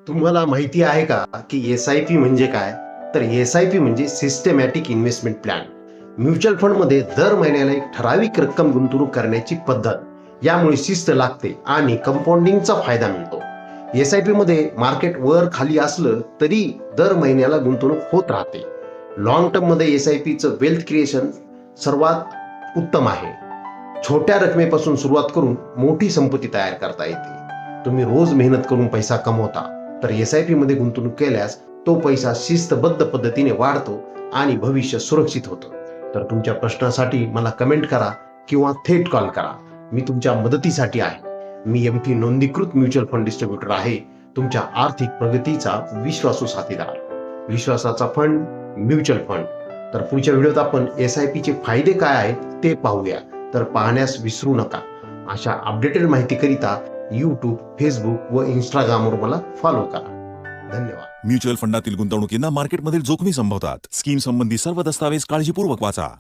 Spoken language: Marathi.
तुम्हाला माहिती आहे का की एस-आय-पी म्हणजे काय? तर एस-आय-पी म्हणजे सिस्टमॅटिक इन्व्हेस्टमेंट प्लॅन. म्युच्युअल फंडमध्ये दर महिन्याला एक ठराविक रक्कम गुंतवणूक करण्याची पद्धत. यामुळे शिस्त लागते आणि कंपाऊंडिंगचा फायदा मिळतो. एस-आय-पीमध्ये मार्केट वर खाली असलं तरी दर महिन्याला गुंतवणूक होत राहते. लॉंग टर्ममध्ये एस-आय-पीचं वेल्थ क्रिएशन सर्वात उत्तम आहे. छोट्या रकमेपासून सुरुवात करून मोठी संपत्ती तयार करता येते. तुम्ही रोज मेहनत करून पैसा कमवता, तर एस-आय-पी मध्ये गुंतवणूक केल्यास तो पैसा शिस्तबद्ध पद्धतीने वाढतो आणि भविष्य सुरक्षित होतं. तर तुमच्या प्रश्नासाठी मला कमेंट करा किंवा थेट कॉल करा. मी तुमच्या मदतीसाठी आहे. मी एम-टी नोंदणीकृत म्युच्युअल फंड डिस्ट्रीब्युटर आहे. तुमच्या आर्थिक प्रगतीचा विश्वासू साथीदार. विश्वासाचा फंड म्युच्युअल फंड. तर पुढच्या व्हिडिओत आपण एस-आय-पी चे फायदे काय आहेत ते पाहूया. तर पाहण्यास विसरू नका. अशा अपडेटेड माहितीकरिता YouTube, फेसबुक व इंस्टाग्रामवर मला फॉलो करा. धन्यवाद. म्युच्युअल फंडातील गुंतवणुकींना मार्केटमधील जोखमी संभवतात. स्कीम संबंधी सर्व दस्तावेज काळजीपूर्वक वाचा.